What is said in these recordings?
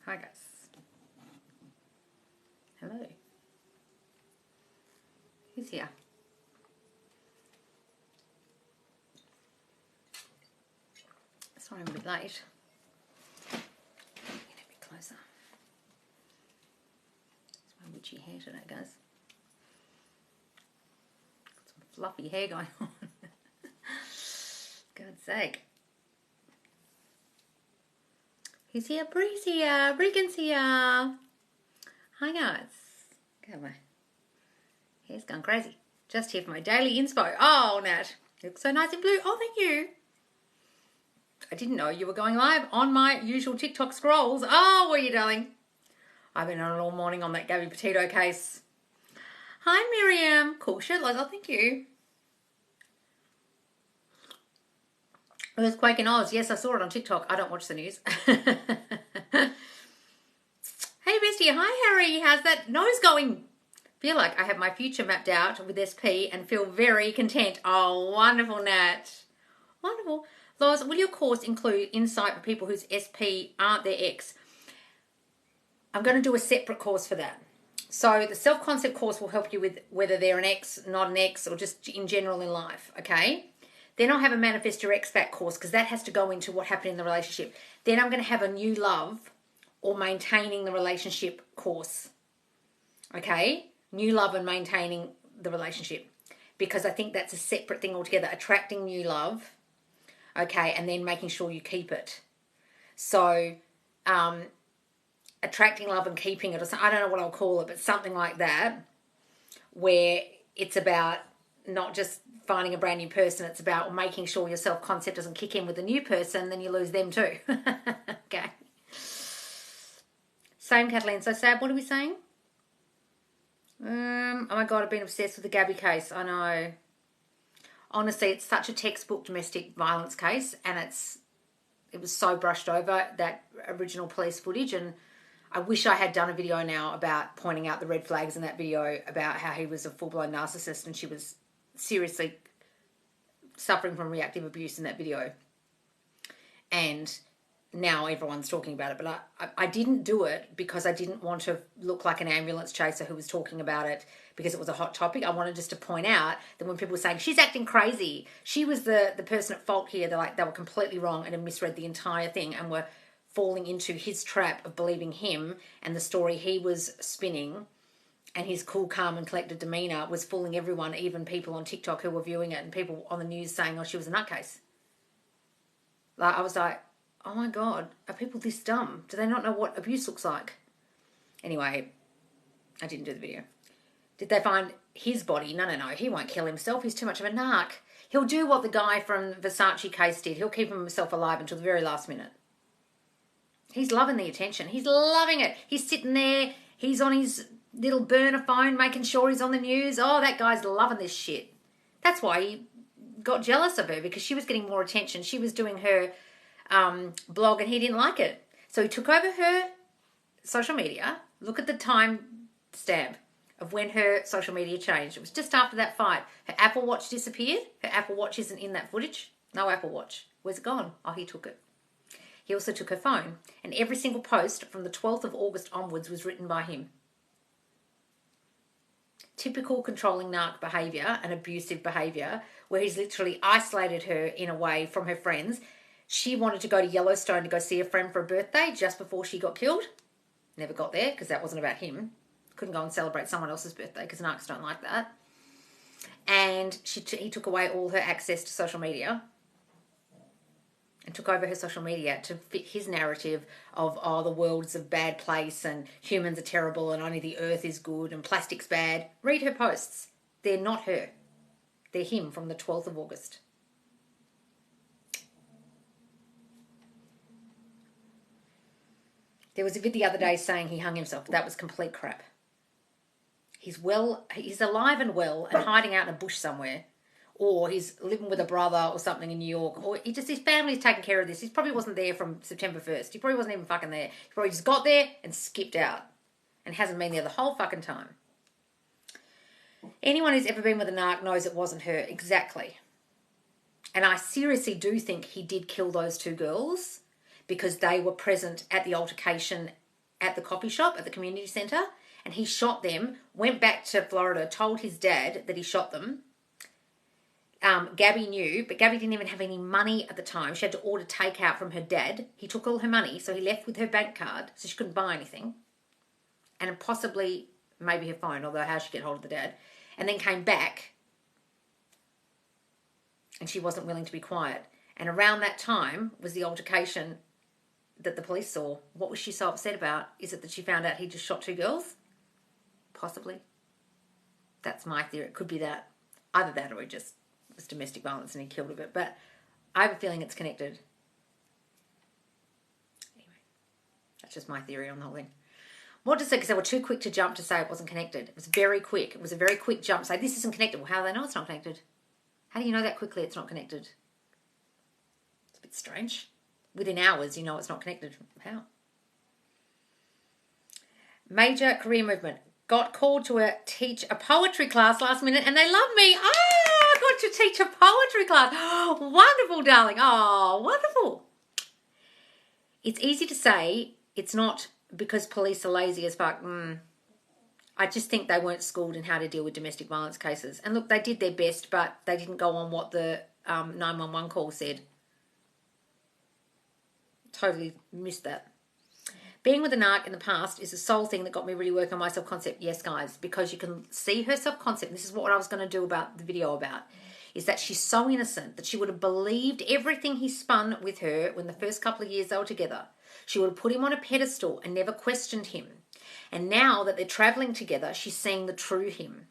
Hi guys. Hello. Who's here? Sorry I'm a bit late. Get a bit closer. It's my witchy hair today, guys. Got some fluffy hair going on. God's sake. Who's here? Bree's here. Regan's here. Hi guys. God, my hair's gone crazy. Just here for my daily inspo. Oh, Nat. You look so nice in blue. Oh, thank you. I didn't know you were going live on my usual TikTok scrolls. Oh, were you, darling? I've been on it all morning on that Gabby Petito case. Hi, Miriam. Cool shirtless. Oh, thank you. Earthquake in Oz. Yes, I saw it on TikTok. I don't watch the news. Hey, bestie. Hi, Harry. How's that nose going? Feel like I have my future mapped out with SP and feel very content. Oh, wonderful, Nat. Wonderful. Loz, will your course include insight for people whose SP aren't their ex? I'm going to do a separate course for that. So the self-concept course will help you with whether they're an ex, not an ex, or just in general in life, okay? Then I'll have a Manifest Your Ex Back course because that has to go into what happened in the relationship. Then I'm going to have a new love or maintaining the relationship course, okay? New love and maintaining the relationship, because I think that's a separate thing altogether. Attracting new love, okay, and then making sure you keep it. So attracting love and keeping it, or something, I don't know what I'll call it, but something like that, where it's about not just finding a brand new person, it's about making sure your self-concept doesn't kick in with a new person, then you lose them too. Okay. Same, Kathleen. So sad. What are we saying? Oh my God, I've been obsessed with the Gabby case. I know. Honestly, it's such a textbook domestic violence case, and it was so brushed over, that original police footage, and I wish I had done a video now about pointing out the red flags in that video about how he was a full-blown narcissist and she was seriously suffering from reactive abuse in that video. And now everyone's talking about it, but I didn't do it because I didn't want to look like an ambulance chaser who was talking about it because it was a hot topic. I wanted just to point out that when people were saying she's acting crazy, she was the person at fault here. They were completely wrong and had misread the entire thing and were falling into his trap of believing him and the story he was spinning, and his cool, calm and collected demeanour was fooling everyone, even people on TikTok who were viewing it and people on the news saying, oh, she was a nutcase. I was like, oh my God, are people this dumb? Do they not know what abuse looks like? Anyway, I didn't do the video. Did they find his body? No, he won't kill himself. He's too much of a narc. He'll do what the guy from Versace case did. He'll keep himself alive until the very last minute. He's loving the attention. He's loving it. He's sitting there. He's on his little burner phone making sure he's on the news. Oh, that guy's loving this shit. That's why he got jealous of her, because she was getting more attention. She was doing her blog and he didn't like it. So he took over her social media. Look at the time stamp of when her social media changed. It was just after that fight. Her Apple Watch disappeared. Her Apple Watch isn't in that footage. No Apple Watch. Where's it gone? Oh, he took it. He also took her phone, and every single post from the 12th of August onwards was written by him. Typical controlling narc behaviour and abusive behaviour, where he's literally isolated her in a way from her friends. She wanted to go to Yellowstone to go see a friend for a birthday just before she got killed. Never got there because that wasn't about him. Couldn't go and celebrate someone else's birthday because narcs don't like that. And he took away all her access to social media and took over her social media to fit his narrative of, oh, the world's a bad place and humans are terrible and only the earth is good and plastic's bad. Read her posts. They're not her. They're him from the 12th of August. There was a vid the other day saying he hung himself. That was complete crap. He's alive and well and hiding out in a bush somewhere. Or he's living with a brother or something in New York. Or his family's taking care of this. He probably wasn't there from September 1st. He probably wasn't even fucking there. He probably just got there and skipped out. And hasn't been there the whole fucking time. Anyone who's ever been with a narc knows it wasn't her. Exactly. And I seriously do think he did kill those two girls because they were present at the altercation at the coffee shop at the community centre, and he shot them, went back to Florida, told his dad that he shot them. Gabby knew, but Gabby didn't even have any money at the time. She had to order takeout from her dad. He took all her money, so he left with her bank card, so she couldn't buy anything. And possibly, maybe her phone, although how she'd get hold of the dad. And then came back, and she wasn't willing to be quiet. And around that time was the altercation that the police saw. What was she so upset about? Is it that she found out he just shot 2 girls? Possibly. That's my theory. It could be that. Either that or it just was domestic violence and he killed her. But I have a feeling it's connected. Anyway, that's just my theory on the whole thing. What to say? Because they were too quick to jump to say it wasn't connected. It was very quick. It was a very quick jump to say this isn't connected. Well, how do they know it's not connected? How do you know that quickly it's not connected? It's a bit strange. Within hours, you know it's not connected. How? Major career movement. Got called to teach a poetry class last minute and they love me. Oh, I got to teach a poetry class. Oh, wonderful, darling. Oh, wonderful. It's easy to say it's not because police are lazy as fuck. I just think they weren't schooled in how to deal with domestic violence cases. And look, they did their best, but they didn't go on what the 911 call said. Totally missed that. Being with a narc in the past is the sole thing that got me really working on my self-concept. Yes, guys, because you can see her self-concept. This is what I was going to do about the video about, is that she's so innocent that she would have believed everything he spun with her when the first couple of years they were together. She would have put him on a pedestal and never questioned him. And now that they're traveling together, she's seeing the true him.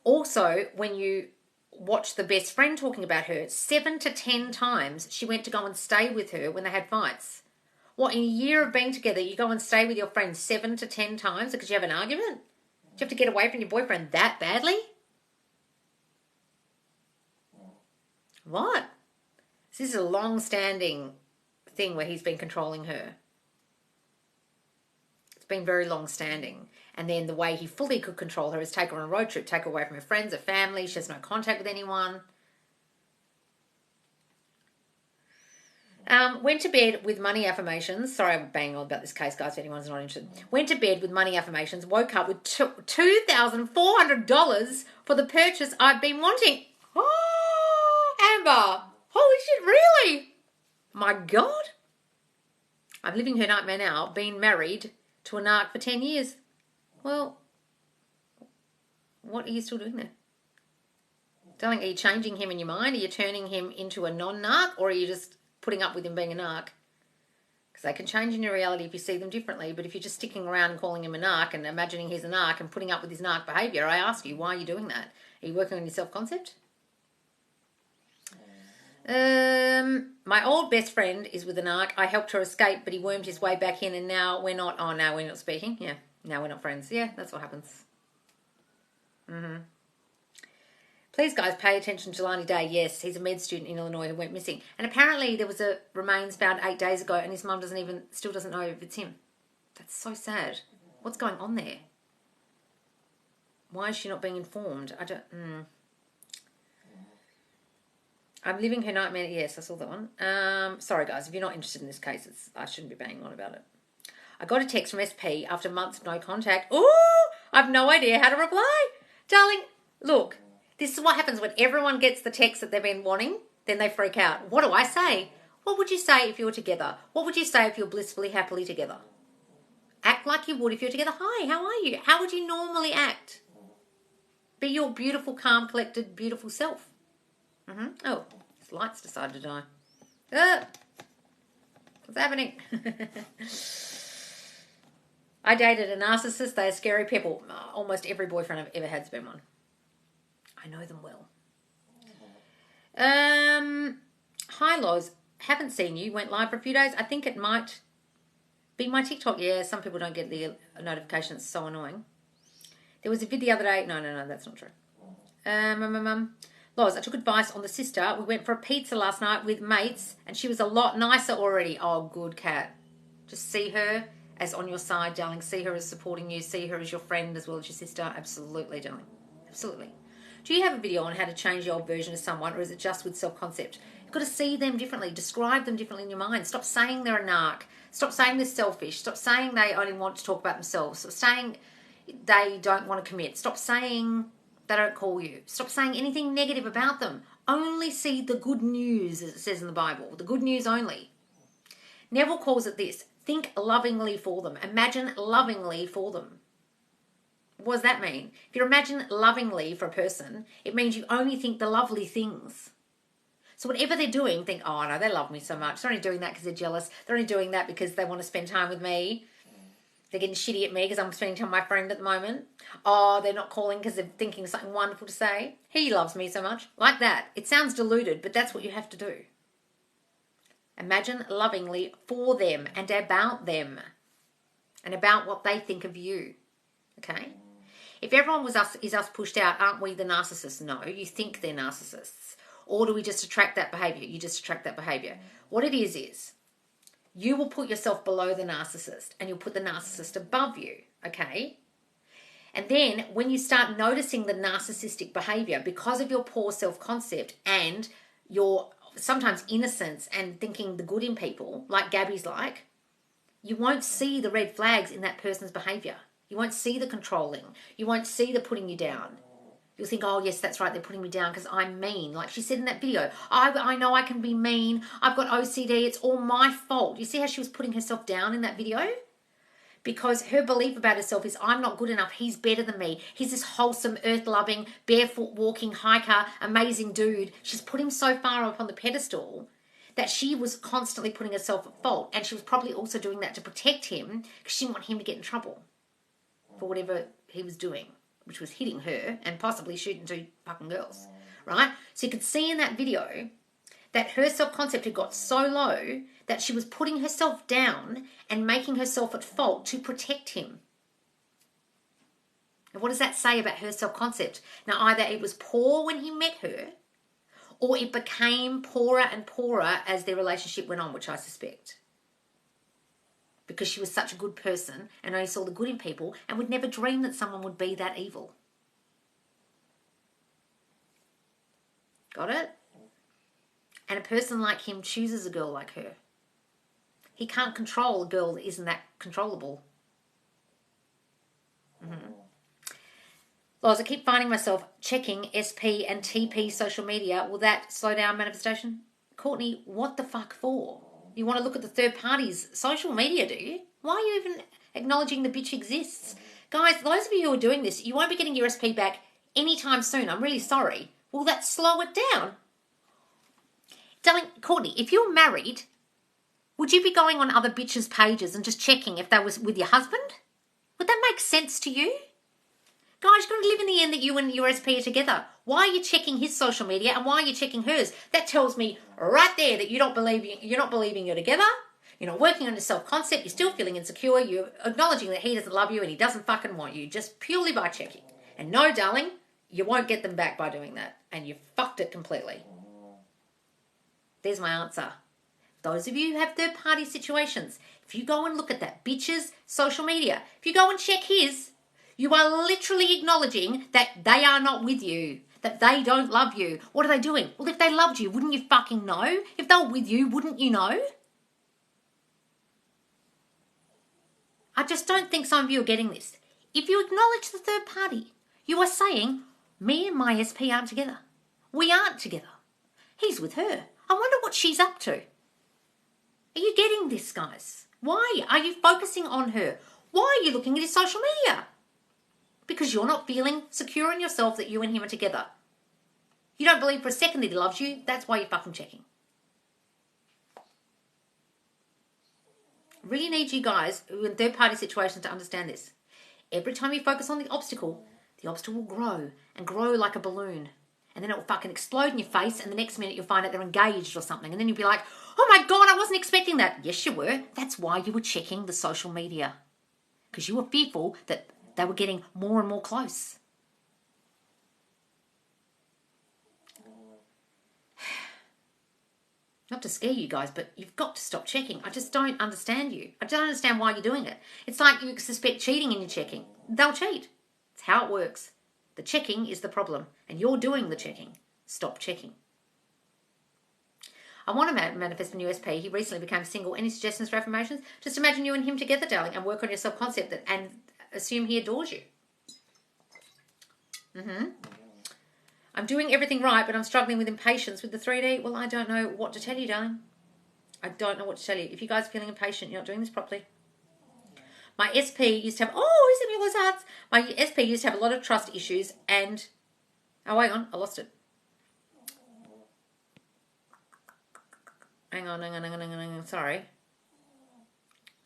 Also, when you watch the best friend talking about her, 7 to 10 times she went to go and stay with her when they had fights. What, in a year of being together, you go and stay with your friend 7 to 10 times because you have an argument? Do you have to get away from your boyfriend that badly? What? This is a long-standing thing where he's been controlling her. It's been very long-standing. And then the way he fully could control her is take her on a road trip, take her away from her friends, her family. She has no contact with anyone. Went to bed with money affirmations. Sorry, I'm banging on about this case, guys, if anyone's not interested. Went to bed with money affirmations, woke up with $2,400 for the purchase I've been wanting. Oh, Amber. Holy shit, really? My God. I'm living her nightmare now, being married to a narc for 10 years. Well, what are you still doing there? Darling, are you changing him in your mind? Are you turning him into a non-narc, or are you just putting up with him being a narc? Because they can change in your reality if you see them differently, but if you're just sticking around and calling him a narc and imagining he's a narc and putting up with his narc behaviour, I ask you, why are you doing that? Are you working on your self-concept? My old best friend is with a narc. I helped her escape, but he wormed his way back in, and now we're not. Oh, now we're not speaking. Yeah, now we're not friends. Yeah, that's what happens. Please, guys, pay attention to Jelani Day. Yes, he's a med student in Illinois who went missing, and apparently there was a remains found 8 days ago, and his mum still doesn't know if it's him. That's so sad. What's going on there? Why is she not being informed? I'm living her nightmare. Yes, I saw that one. Sorry, guys, if you're not interested in this case, I shouldn't be banging on about it. I got a text from SP after months of no contact. Ooh, I've no idea how to reply. Darling, look, this is what happens when everyone gets the text that they've been wanting, then they freak out. What do I say? What would you say if you were together? What would you say if you're blissfully, happily together? Act like you would if you're together. Hi, how are you? How would you normally act? Be your beautiful, calm, collected, beautiful self. Oh, this light's decided to die. What's happening? I dated a narcissist. They are scary people. Almost every boyfriend I've ever had's been one. I know them well. Hi, Loz. Haven't seen you. Went live for a few days. I think it might be my TikTok. Yeah, some people don't get the notification. It's so annoying. There was a vid the other day. No, that's not true. Loz, I took advice on the sister. We went for a pizza last night with mates, and she was a lot nicer already. Oh, good cat. Just see her as on your side, darling. See her as supporting you. See her as your friend as well as your sister. Absolutely, darling. Absolutely. Do you have a video on how to change the old version of someone, or is it just with self-concept? You've got to see them differently, describe them differently in your mind. Stop saying they're a narc. Stop saying they're selfish. Stop saying they only want to talk about themselves. Stop saying they don't want to commit. Stop saying they don't call you. Stop saying anything negative about them. Only see the good news, as it says in the Bible. The good news only. Neville calls it this: think lovingly for them. Imagine lovingly for them. What does that mean? If you imagine lovingly for a person, it means you only think the lovely things. So whatever they're doing, think, oh no, they love me so much. They're only doing that because they're jealous. They're only doing that because they want to spend time with me. They're getting shitty at me because I'm spending time with my friend at the moment. Oh, they're not calling because they're thinking of something wonderful to say. He loves me so much. Like that. It sounds deluded, but that's what you have to do. Imagine lovingly for them and about them and about what they think of you. Okay? If everyone is us pushed out, aren't we the narcissists? No, you think they're narcissists. Or do we just attract that behaviour? You just attract that behaviour. What it is you will put yourself below the narcissist and you'll put the narcissist above you, okay? And then when you start noticing the narcissistic behaviour because of your poor self-concept and your sometimes innocence and thinking the good in people, like Gabby's like, you won't see the red flags in that person's behaviour. You won't see the controlling. You won't see the putting you down. You'll think, oh, yes, that's right, they're putting me down because I'm mean. Like she said in that video, I know I can be mean. I've got OCD. It's all my fault. You see how she was putting herself down in that video? Because her belief about herself is, I'm not good enough. He's better than me. He's this wholesome, earth-loving, barefoot walking hiker, amazing dude. She's put him so far up on the pedestal that she was constantly putting herself at fault. And she was probably also doing that to protect him because she didn't want him to get in trouble for whatever he was doing, which was hitting her and possibly shooting 2 fucking girls, right? So you could see in that video that her self-concept had got so low that she was putting herself down and making herself at fault to protect him. And what does that say about her self-concept? Now, either it was poor when he met her, or it became poorer and poorer as their relationship went on, which I suspect. Because she was such a good person and only saw the good in people and would never dream that someone would be that evil. Got it? And a person like him chooses a girl like her. He can't control a girl that isn't that controllable. Loz, I keep finding myself checking SP and TP social media. Will that slow down manifestation? Courtney, what the fuck for? You want to look at the third party's social media, do you? Why are you even acknowledging the bitch exists? Guys, those of you who are doing this, you won't be getting your SP back anytime soon. I'm really sorry. Will that slow it down? Darling, Courtney, if you're married, would you be going on other bitches' pages and just checking if they was with your husband? Would that make sense to you? Guys, you've got to live in the end that you and your SP are together. Why are you checking his social media and why are you checking hers? That tells me right there that you're not believing you're together. You're not working on your self-concept. You're still feeling insecure. You're acknowledging that he doesn't love you and he doesn't fucking want you just purely by checking. And no, darling, you won't get them back by doing that. And you fucked it completely. There's my answer. Those of you who have third-party situations, if you go and look at that bitch's social media, if you go and check his, you are literally acknowledging that they are not with you, that they don't love you. What are they doing? Well, if they loved you, wouldn't you fucking know? If they were with you, wouldn't you know? I just don't think some of you are getting this. If you acknowledge the third party, you are saying, me and my SP aren't together. We aren't together. He's with her. I wonder what she's up to. Are you getting this, guys? Why are you focusing on her? Why are you looking at his social media? Because you're not feeling secure in yourself that you and him are together. You don't believe for a second that he loves you. That's why you're fucking checking. Really need you guys who are in third-party situations to understand this. Every time you focus on the obstacle will grow and grow like a balloon. And then it will fucking explode in your face and the next minute you'll find out they're engaged or something. And then you'll be like, oh my God, I wasn't expecting that. Yes, you were. That's why you were checking the social media. Because you were fearful that they were getting more and more close. Not to scare you guys, but you've got to stop checking. I just don't understand you. I don't understand why you're doing it. It's like you suspect cheating and you're checking. They'll cheat. It's how it works. The checking is the problem, and you're doing the checking. Stop checking. I want to manifest a new SP. He recently became single. Any suggestions for affirmations? Just imagine you and him together, darling, and work on your self-concept and assume he adores you. I'm doing everything right, but I'm struggling with impatience with the 3D. Well, I don't know what to tell you, darling. I don't know what to tell you. If you guys are feeling impatient, you're not doing this properly. My SP used to have... Oh, he sent me all those hearts. My SP used to have a lot of trust issues and... Oh, hang on. I lost it. Hang on. Sorry.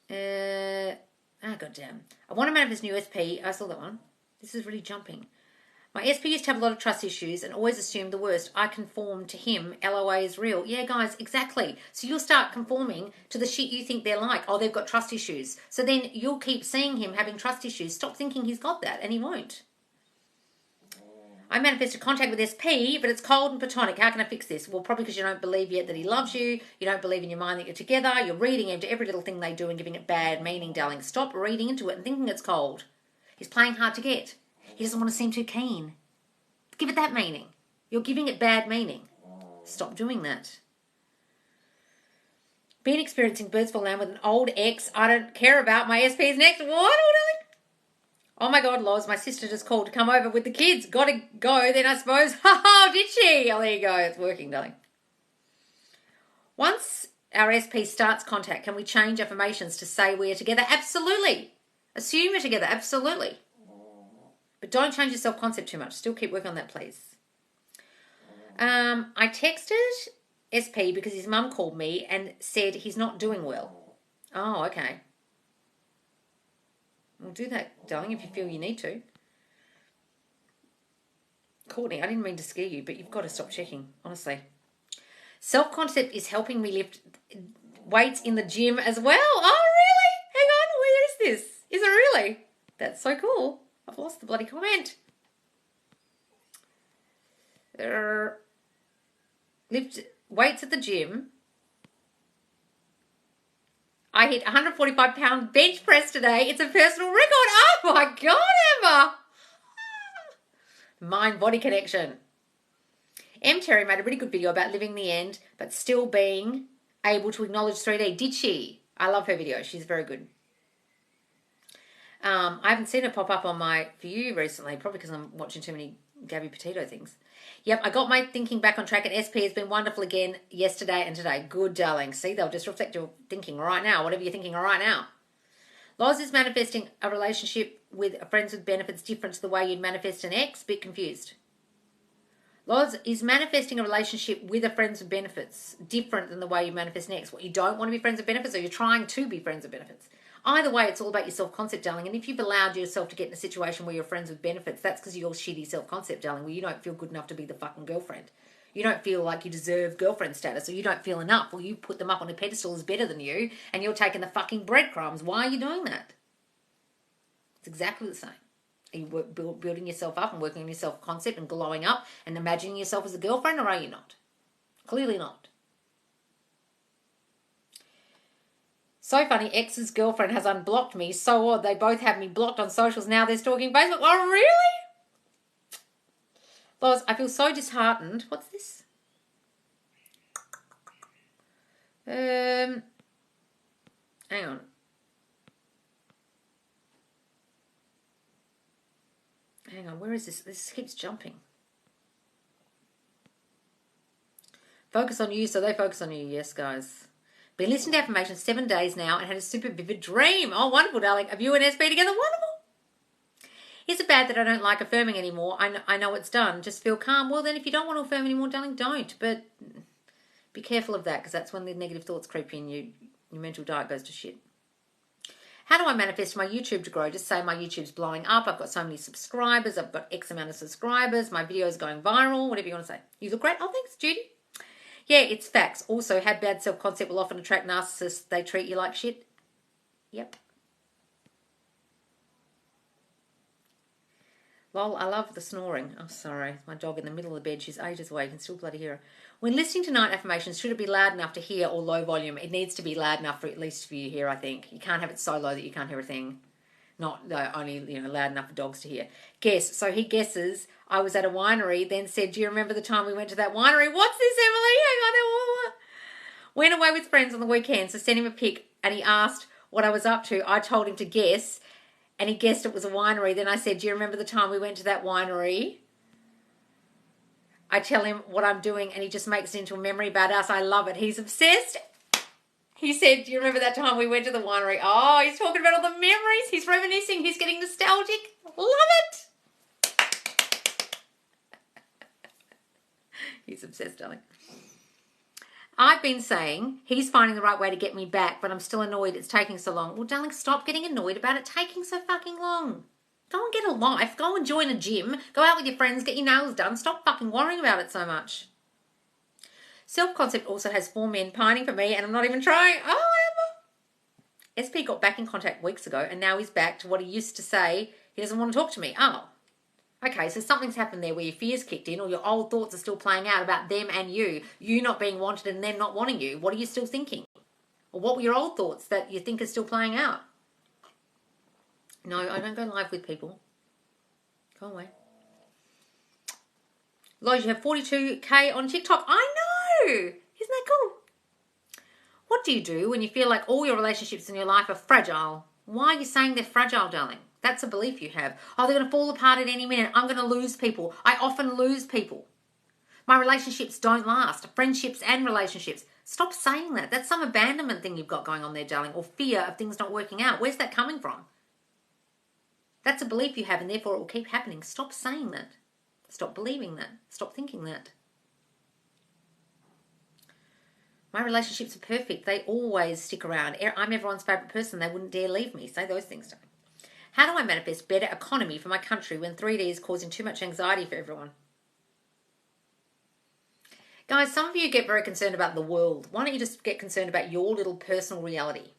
Goddamn. I want to manifest new SP. I saw that one. This is really jumping. My SP used to have a lot of trust issues and always assumed the worst. I conform to him. LOA is real. Yeah, guys, exactly. So you'll start conforming to the shit you think they're like. Oh, they've got trust issues. So then you'll keep seeing him having trust issues. Stop thinking he's got that, and he won't. I manifested contact with SP, but it's cold and platonic. How can I fix this? Well, probably because you don't believe yet that he loves you. You don't believe in your mind that you're together. You're reading into every little thing they do and giving it bad meaning, darling. Stop reading into it and thinking it's cold. He's playing hard to get. He doesn't want to seem too keen. Give it that meaning. You're giving it bad meaning. Stop doing that. Been experiencing Birdsville Land with an old ex I don't care about. My SP's next. What, darling? Oh my God, Loz, my sister just called to come over with the kids. Gotta go then, I suppose. Ha, did she? Oh, there you go. It's working, darling. Once our SP starts contact, can we change affirmations to say we're together? Absolutely. Assume you're together. Absolutely. But don't change your self-concept too much. Still keep working on that, please. I texted SP because his mum called me and said he's not doing well. Oh, okay. Well, do that, darling, if you feel you need to. Courtney, I didn't mean to scare you, but you've got to stop checking, honestly. Self-concept is helping me lift weights in the gym as well. Oh, really? Hang on, where is this? Is it really? That's so cool. I've lost the bloody comment. Lift weights at the gym. I hit 145-pound bench press today. It's a personal record. Oh my God, Emma. Mind-body connection. M. Terry made a really good video about living the end, but still being able to acknowledge 3D. Did she? I love her video. She's very good. I haven't seen her pop up on my For You recently, probably because I'm watching too many Gabby Petito things. Yep, I got my thinking back on track, and SP has been wonderful again yesterday and today. Good, darling. See, they'll just reflect your thinking right now, whatever you're thinking right now. Loz is manifesting a relationship with friends with benefits different to the way you'd manifest an ex. Bit confused. Loz is manifesting a relationship with a friends with benefits different than the way you manifest an ex. What, you don't want to be friends with benefits, or you're trying to be friends with benefits? Either way, it's all about your self-concept, darling. And if you've allowed yourself to get in a situation where you're friends with benefits, that's because of your shitty self-concept, darling, where you don't feel good enough to be the fucking girlfriend. You don't feel like you deserve girlfriend status, or you don't feel enough, or you put them up on a pedestal as better than you, and you're taking the fucking breadcrumbs. Why are you doing that? It's exactly the same. Are you building yourself up and working on your self-concept and glowing up and imagining yourself as a girlfriend, or are you not? Clearly not. So funny, ex's girlfriend has unblocked me. So odd, they both have me blocked on socials. Now they're stalking Facebook. Oh, really? Loz, I feel so disheartened. What's this? Hang on. Hang on, where is this? This keeps jumping. Focus on you, so they focus on you. Yes, guys. Been listening to affirmations 7 days now and had a super vivid dream. Oh, wonderful, darling. Have you and SB together? Wonderful. Is it bad that I don't like affirming anymore? I know it's done. Just feel calm. Well, then if you don't want to affirm anymore, darling, don't. But be careful of that, because that's when the negative thoughts creep in. Your mental diet goes to shit. How do I manifest my YouTube to grow? Just say my YouTube's blowing up. I've got so many subscribers. I've got X amount of subscribers. My video's going viral. Whatever you want to say. You look great. Oh, thanks, Judy. Yeah, it's facts. Also, had bad self-concept will often attract narcissists. They treat you like shit. Yep. Lol, I love the snoring. Oh, sorry. My dog in the middle of the bed. She's ages away. You can still bloody hear her. When listening to night affirmations, should it be loud enough to hear or low volume? It needs to be loud enough for at least for you to hear, I think. You can't have it so low that you can't hear a thing. Not only, loud enough for dogs to hear. Guess. So he guesses I was at a winery, then said, do you remember the time we went to that winery? What's this, Emily? Hang on. Went away with friends on the weekend, so sent him a pic, and he asked what I was up to. I told him to guess, and he guessed it was a winery. Then I said, do you remember the time we went to that winery? I tell him what I'm doing, and he just makes it into a memory about us. I love it. He's obsessed. He said, do you remember that time we went to the winery? Oh, he's talking about all the memories. He's reminiscing. He's getting nostalgic. Love it. He's obsessed, darling. I've been saying he's finding the right way to get me back, but I'm still annoyed it's taking so long. Well, darling, stop getting annoyed about it taking so fucking long. Go and get a life. Go and join a gym. Go out with your friends. Get your nails done. Stop fucking worrying about it so much. Self-concept also has 4 men pining for me, and I'm not even trying. Oh, SP got back in contact weeks ago, and now he's back to what he used to say. He doesn't want to talk to me. Oh. Okay, so something's happened there where your fears kicked in, or your old thoughts are still playing out about them and you not being wanted and them not wanting you. What are you still thinking? Or what were your old thoughts that you think are still playing out? No, I don't go live with people. Go away. Loz, you have 42k on TikTok. I know! Isn't that cool? What do you do when you feel like all your relationships in your life are fragile? Why are you saying they're fragile, darling? That's a belief you have. Oh, they're going to fall apart at any minute. I'm going to lose people. I often lose people. My relationships don't last. Friendships and relationships. Stop saying that. That's some abandonment thing you've got going on there, darling, or fear of things not working out. Where's that coming from? That's a belief you have, and therefore it will keep happening. Stop saying that. Stop believing that. Stop thinking that. My relationships are perfect. They always stick around. I'm everyone's favourite person. They wouldn't dare leave me. Say those things to me. How do I manifest better economy for my country when 3D is causing too much anxiety for everyone? Guys, some of you get very concerned about the world. Why don't you just get concerned about your little personal reality?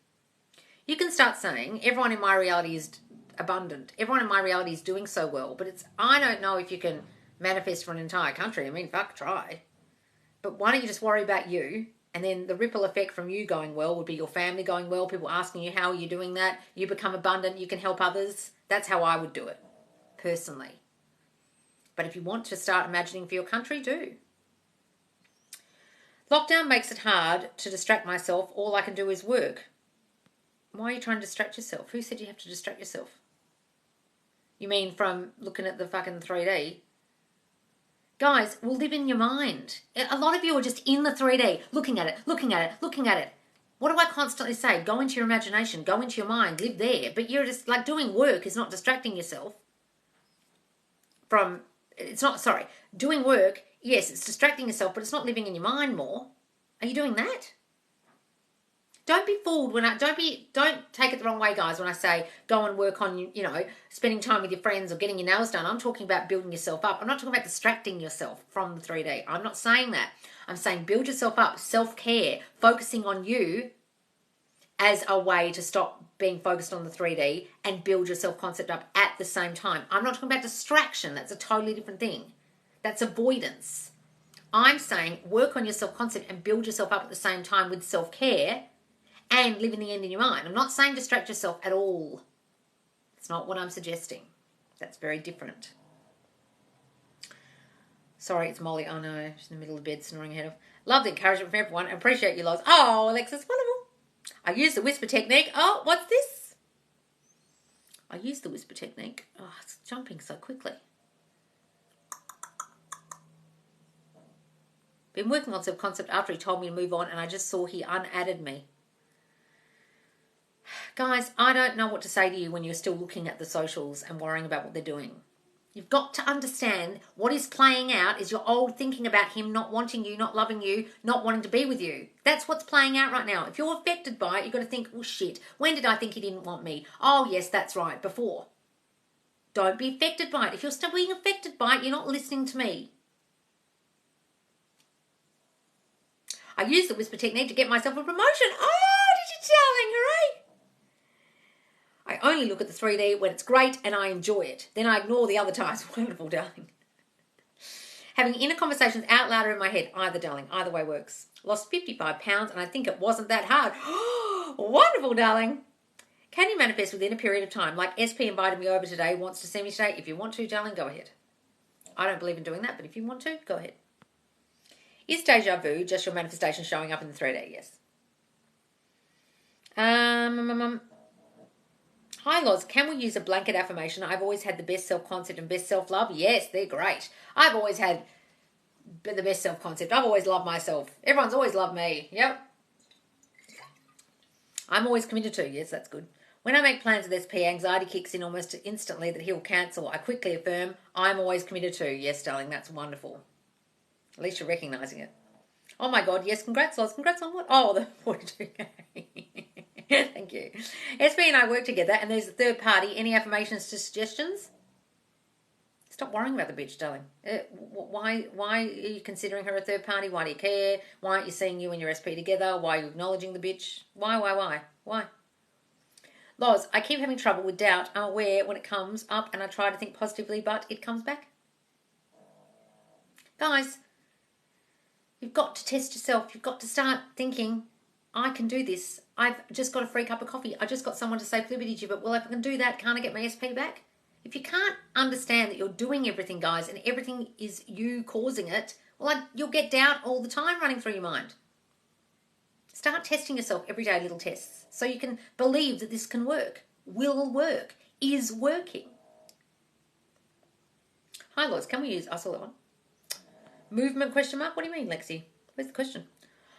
You can start saying, everyone in my reality is abundant. Everyone in my reality is doing so well. But I don't know if you can manifest for an entire country. I mean, fuck, try. But why don't you just worry about you? And then the ripple effect from you going well would be your family going well, people asking you, how are you doing that? You become abundant, you can help others. That's how I would do it, personally. But if you want to start imagining for your country, do. Lockdown makes it hard to distract myself. All I can do is work. Why are you trying to distract yourself? Who said you have to distract yourself? You mean from looking at the fucking 3D? Guys, we'll live in your mind. A lot of you are just in the 3D, looking at it, looking at it, looking at it. What do I constantly say? Go into your imagination, go into your mind, live there. But you're just like doing work is not distracting yourself from, doing work, yes, it's distracting yourself, but it's not living in your mind more. Are you doing that? Don't be fooled don't take it the wrong way, guys, when I say go and work on, spending time with your friends or getting your nails done. I'm talking about building yourself up. I'm not talking about distracting yourself from the 3D. I'm not saying that. I'm saying build yourself up, self-care, focusing on you as a way to stop being focused on the 3D and build your self-concept up at the same time. I'm not talking about distraction. That's a totally different thing. That's avoidance. I'm saying work on your self-concept and build yourself up at the same time with self-care and living the end in your mind. I'm not saying distract yourself at all. It's not what I'm suggesting. That's very different. Sorry, it's Molly. Oh no, she's in the middle of the bed snoring ahead of. Love the encouragement from everyone. I appreciate you, Loz. Oh, Alexis, wonderful. I use the whisper technique. Oh, what's this? I use the whisper technique. Oh, it's jumping so quickly. Been working on self-concept after he told me to move on, and I just saw he unadded me. Guys, I don't know what to say to you when you're still looking at the socials and worrying about what they're doing. You've got to understand what is playing out is your old thinking about him not wanting you, not loving you, not wanting to be with you. That's what's playing out right now. If you're affected by it, you've got to think, oh shit, when did I think he didn't want me? Oh yes, that's right, before. Don't be affected by it. If you're still being affected by it, you're not listening to me. I use the whisper technique to get myself a promotion. Oh, did you darling, hooray! I only look at the 3D when it's great and I enjoy it. Then I ignore the other times. Wonderful, darling. Having inner conversations out louder in my head. Either, darling. Either way works. Lost 55 pounds and I think it wasn't that hard. Wonderful, darling. Can you manifest within a period of time? Like SP invited me over today, wants to see me today. If you want to, darling, go ahead. I don't believe in doing that, but if you want to, go ahead. Is deja vu just your manifestation showing up in the 3D? Yes. Hi, Loz. Can we use a blanket affirmation? I've always had the best self-concept and best self-love. Yes, they're great. I've always had the best self-concept. I've always loved myself. Everyone's always loved me. Yep. I'm always committed to. Yes, that's good. When I make plans with SP, anxiety kicks in almost instantly that he'll cancel. I quickly affirm, I'm always committed to. Yes, darling, that's wonderful. At least you're recognising it. Oh my God, yes, congrats, Loz. Congrats on what? Oh, the 42K. Thank you. SP and I work together and there's a third party. Any affirmations to suggestions? Stop worrying about the bitch, darling. Why are you considering her a third party? Why do you care? Why aren't you seeing you and your SP together? Why are you acknowledging the bitch? Why? Loz, I keep having trouble with doubt. I'm aware when it comes up and I try to think positively, but it comes back. Guys, you've got to test yourself. You've got to start thinking, I can do this. I've just got a free cup of coffee. I just got someone to say flippity but well, if I can do that, can't I get my SP back? If you can't understand that you're doing everything, guys, and everything is you causing it, well, you'll get doubt all the time running through your mind. Start testing yourself every day, little tests, so you can believe that this can work, will work, is working. Hi, Loz, can we use, I saw that one. Movement question mark? What do you mean, Lexi? Where's the question?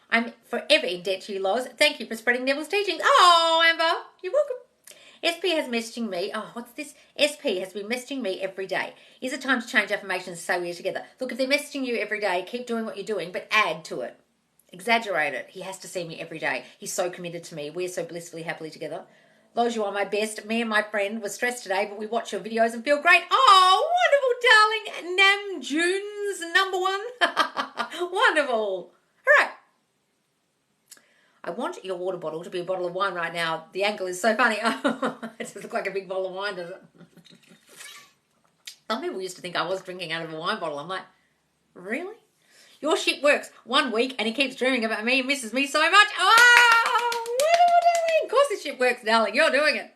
I'm forever in debt to you, Loz. Thank you for spreading Neville's teachings. Oh, Amber, you're welcome. SP has messaging me. Oh, what's this? SP has been messaging me every day. Is it time to change affirmations so we're together? Look, if they're messaging you every day, keep doing what you're doing, but add to it. Exaggerate it. He has to see me every day. He's so committed to me. We're so blissfully, happily together. Loz, you are my best. Me and my friend were stressed today, but we watch your videos and feel great. Oh, wonderful, darling. Nam June's number 1. Wonderful. All right. I want your water bottle to be a bottle of wine right now. The angle is so funny. Oh, it does look like a big bottle of wine, does it? Some people used to think I was drinking out of a wine bottle. I'm like, really? Your shit works 1 week and he keeps dreaming about me and misses me so much. Oh, wonderful, darling. Of course this shit works, darling. You're doing it.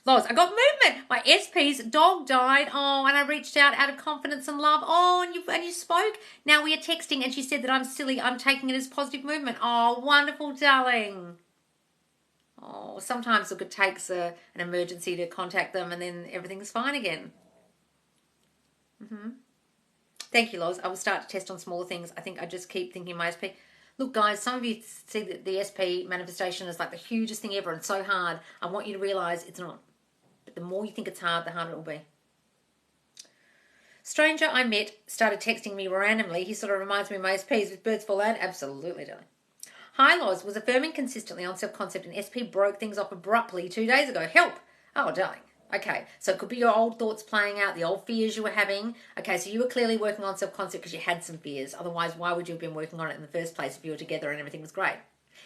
Loz, I got movement. My SP's dog died. Oh, and I reached out of confidence and love. Oh, and you spoke. Now we are texting and she said that I'm silly. I'm taking it as positive movement. Oh, wonderful, darling. Oh, sometimes, look, it takes an emergency to contact them and then everything's fine again. Thank you, Loz. I will start to test on smaller things. I think I just keep thinking my SP. Look, guys, some of you see that the SP manifestation is like the hugest thing ever and so hard. I want you to realise it's not. But the more you think it's hard, the harder it will be. Stranger I met started texting me randomly. He sort of reminds me of my SPs with birds for land. Absolutely, darling. Hi, Loz. Was affirming consistently on self-concept and SP broke things off abruptly 2 days ago. Help. Oh, darling. Okay, so it could be your old thoughts playing out, the old fears you were having. Okay, so you were clearly working on self-concept because you had some fears. Otherwise, why would you have been working on it in the first place if you were together and everything was great?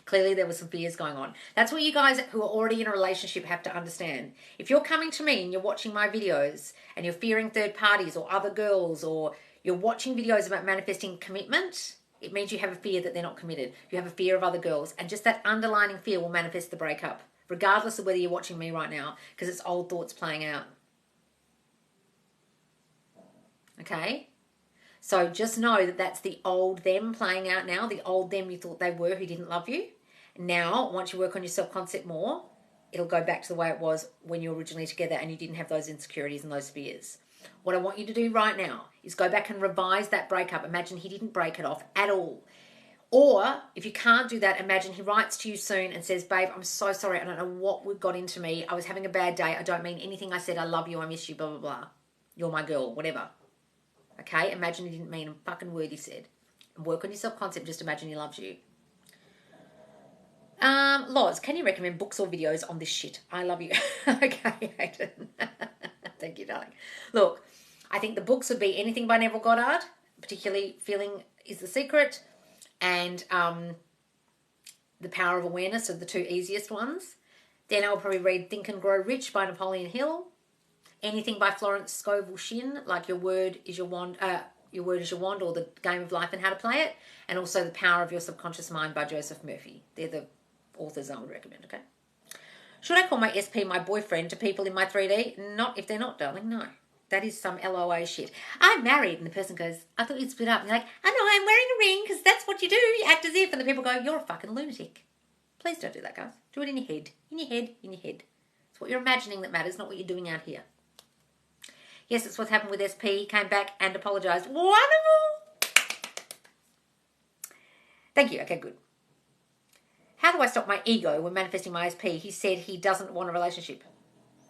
Clearly, there were some fears going on. That's what you guys who are already in a relationship have to understand. If you're coming to me and you're watching my videos and you're fearing third parties or other girls, or you're watching videos about manifesting commitment, it means you have a fear that they're not committed. You have a fear of other girls, and just that underlining fear will manifest the breakup, regardless of whether you're watching me right now, because it's old thoughts playing out. Okay? So just know that that's the old them playing out now, the old them you thought they were who didn't love you. Now, once you work on your self-concept more, it'll go back to the way it was when you were originally together and you didn't have those insecurities and those fears. What I want you to do right now is go back and revise that breakup. Imagine he didn't break it off at all. Or, if you can't do that, imagine he writes to you soon and says, babe, I'm so sorry. I don't know what got into me. I was having a bad day. I don't mean anything I said. I love you. I miss you, blah, blah, blah. You're my girl, whatever. Okay? Imagine he didn't mean a fucking word he said. And work on your self-concept. Just imagine he loves you. Loz, can you recommend books or videos on this shit? I love you. Okay, Hayden. Thank you, darling. Look, I think the books would be anything by Neville Goddard, particularly Feeling is the Secret, and The Power of Awareness are the two easiest ones. Then I'll probably read Think and Grow Rich by Napoleon Hill. Anything by Florence Scovel Shinn, like Your Word is Your Wand, or The Game of Life and How to Play It, and also The Power of Your Subconscious Mind by Joseph Murphy. They're the authors I would recommend, okay? Should I call my SP my boyfriend to people in my 3D? Not if they're not, darling, no. That is some LOA shit. I'm married. And the person goes, I thought you'd split up. And you're like, I know, I'm wearing a ring because that's what you do. You act as if. And the people go, you're a fucking lunatic. Please don't do that, guys. Do it in your head. In your head, in your head. It's what you're imagining that matters, not what you're doing out here. Yes, it's what's happened with SP. He came back and apologised. Wonderful. Thank you. Okay, good. How do I stop my ego when manifesting my SP? He said he doesn't want a relationship.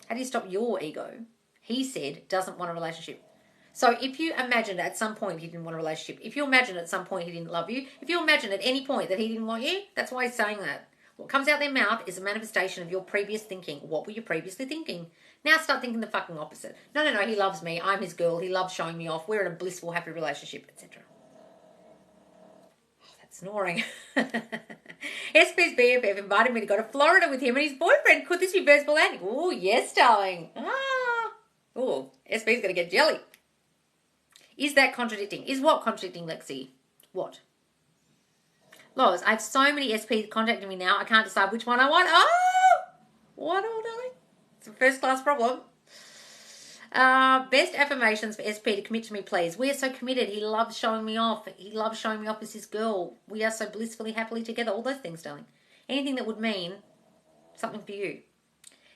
How do you stop your ego? He said doesn't want a relationship. So if you imagine at some point he didn't want a relationship, if you imagine at some point he didn't love you, if you imagine at any point that he didn't want you, that's why he's saying that. What comes out their mouth is a manifestation of your previous thinking. What were you previously thinking? Now start thinking the fucking opposite. No, he loves me. I'm his girl. He loves showing me off. We're in a blissful, happy relationship, etc. Oh, that's snoring. SP's BFF invited me to go to Florida with him and his boyfriend. Could this be virtual landing? Oh, yes, darling. Oh, SP's going to get jelly. Is that contradicting? Is what contradicting, Lexi? What? Loz, I have so many SPs contacting me now, I can't decide which one I want. Oh! What all, darling? It's a first-class problem. Best affirmations for SP to commit to me, please. We are so committed. He loves showing me off. He loves showing me off as his girl. We are so blissfully, happily together. All those things, darling. Anything that would mean something for you.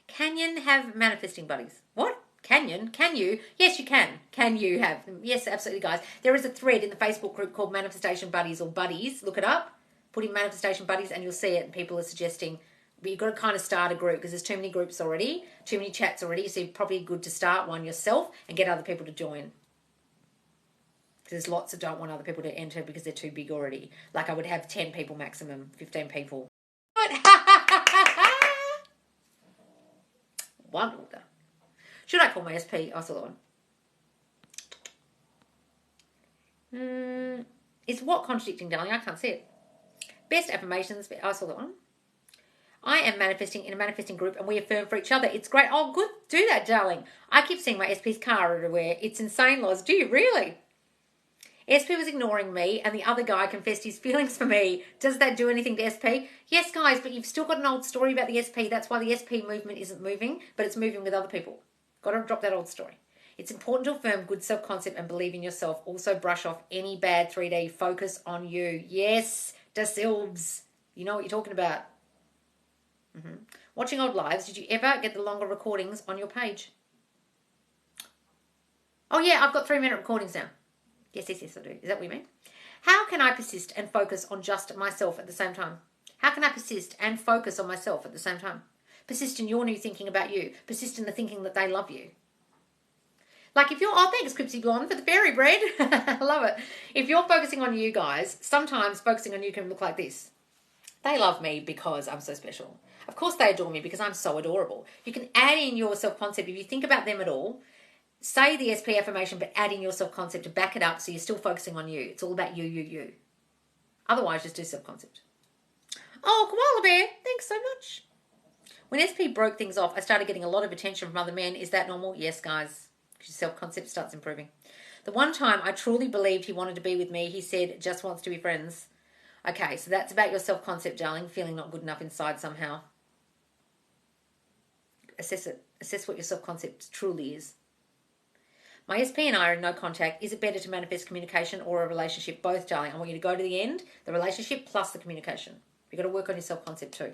Can you have manifesting buddies? What? Can you? Yes, you can. Can you have them? Yes, absolutely, guys. There is a thread in the Facebook group called Manifestation Buddies or Buddies. Look it up. Put in Manifestation Buddies and you'll see it. And people are suggesting, but you've got to kind of start a group because there's too many groups already, too many chats already. So you're probably good to start one yourself and get other people to join. There's lots that don't want other people to enter because they're too big already. Like I would have 10 people maximum, 15 people. One order. Should I call my SP? I saw that one. Is what contradicting, darling? I can't see it. Best affirmations. I saw that one. I am manifesting in a manifesting group and we affirm for each other. It's great. Oh, good. Do that, darling. I keep seeing my SP's car everywhere. It's insane, Loz. Do you really? SP was ignoring me and the other guy confessed his feelings for me. Does that do anything to SP? Yes, guys, but you've still got an old story about the SP. That's why the SP movement isn't moving, but it's moving with other people. Got to drop that old story. It's important to affirm good self-concept and believe in yourself. Also brush off any bad 3D. Focus on you. Yes, da Silbs. You know what you're talking about. Watching old lives, did you ever get the longer recordings on your page? Oh, yeah, I've got 3-minute recordings now. Yes, I do. Is that what you mean? How can I persist and focus on just myself at the same time? How can I persist and focus on myself at the same time? Persist in your new thinking about you. Persist in the thinking that they love you. Like if you're, oh, thanks, Cripsy Blonde, for the fairy bread. I love it. If you're focusing on you guys, sometimes focusing on you can look like this. They love me because I'm so special. Of course they adore me because I'm so adorable. You can add in your self-concept. If you think about them at all, say the SP affirmation, but add in your self-concept to back it up so you're still focusing on you. It's all about you. Otherwise, just do self-concept. Oh, Koala Bear, thanks so much. When SP broke things off, I started getting a lot of attention from other men. Is that normal? Yes, guys. Your self-concept starts improving. The one time I truly believed he wanted to be with me, he said, just wants to be friends. Okay, so that's about your self-concept, darling, feeling not good enough inside somehow. Assess it. Assess what your self-concept truly is. My SP and I are in no contact. Is it better to manifest communication or a relationship? Both, darling. I want you to go to the end, the relationship plus the communication. You've got to work on your self-concept too.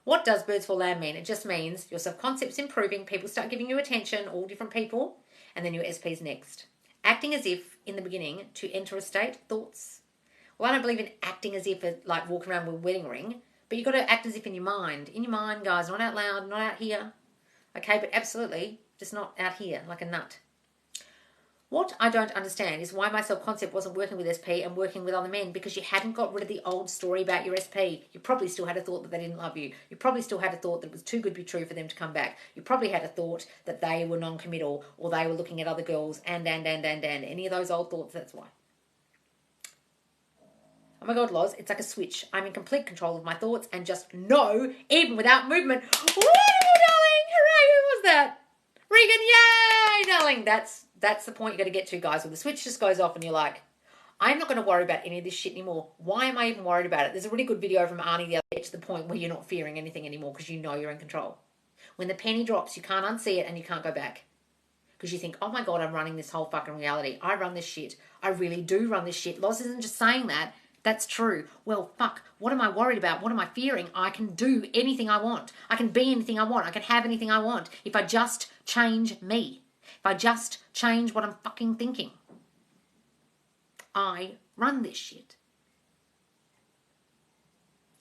What does birds for land mean? It just means your self-concept's improving, people start giving you attention, all different people, and then your SP's next. Acting as if, in the beginning, to enter a state, thoughts. Well, I don't believe in acting as if, like walking around with a wedding ring, but you've got to act as if in your mind. In your mind, guys, not out loud, not out here. Okay, but absolutely, just not out here, like a nut. What I don't understand is why my self-concept wasn't working with SP and working with other men, because you hadn't got rid of the old story about your SP. You probably still had a thought that they didn't love you. You probably still had a thought that it was too good to be true for them to come back. You probably had a thought that they were non-committal or they were looking at other girls and. Any of those old thoughts, that's why. Oh my God, Loz, it's like a switch. I'm in complete control of my thoughts and just know, even without movement. Woo, darling! Hooray! Who was that? Regan, yay, darling! That's the point you got to get to, guys. When the switch just goes off and you're like, I'm not going to worry about any of this shit anymore. Why am I even worried about it? There's a really good video from Arnie the other day to the point where you're not fearing anything anymore because you know you're in control. When the penny drops, you can't unsee it and you can't go back. Because you think, oh my God, I'm running this whole fucking reality. I run this shit. I really do run this shit. Loz isn't just saying that. That's true. Well, fuck, what am I worried about? What am I fearing? I can do anything I want. I can be anything I want. I can have anything I want if I just change me. If I just change what I'm fucking thinking. I run this shit.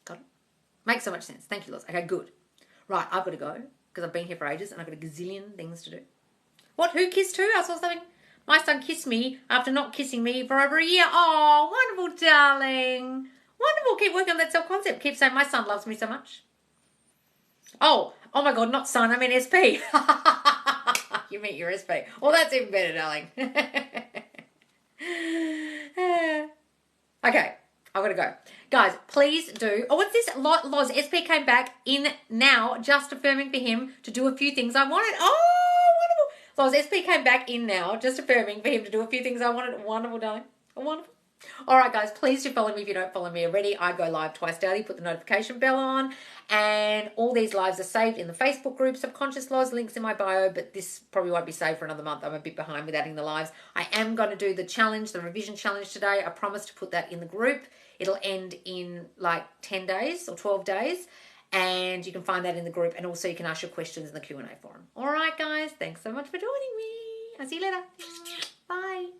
Got it? Makes so much sense. Thank you, Loz. Okay, good. Right, I've got to go because I've been here for ages and I've got a gazillion things to do. What? Who kissed who? I saw something. My son kissed me after not kissing me for over a year. Oh, wonderful, darling. Wonderful. Keep working on that self-concept. Keep saying my son loves me so much. Oh my God, not son. I mean SP. You meet your SP. Well, that's even better, darling. Okay, I've got to go. Guys, please do. Oh, what's this? Loz, SP came back in now, just affirming for him to do a few things I wanted. Oh, wonderful. Loz, SP came back in now, just affirming for him to do a few things I wanted. Wonderful, darling. Wonderful. All right, guys, please do follow me if you don't follow me already. I go live twice daily. Put the notification bell on. And all these lives are saved in the Facebook group, Subconscious Loz, links in my bio, but this probably won't be saved for another month. I'm a bit behind with adding the lives. I am going to do the challenge, the revision challenge today. I promise to put that in the group. It'll end in like 10 days or 12 days. And you can find that in the group. And also you can ask your questions in the Q&A forum. All right, guys. Thanks so much for joining me. I'll see you later. Bye.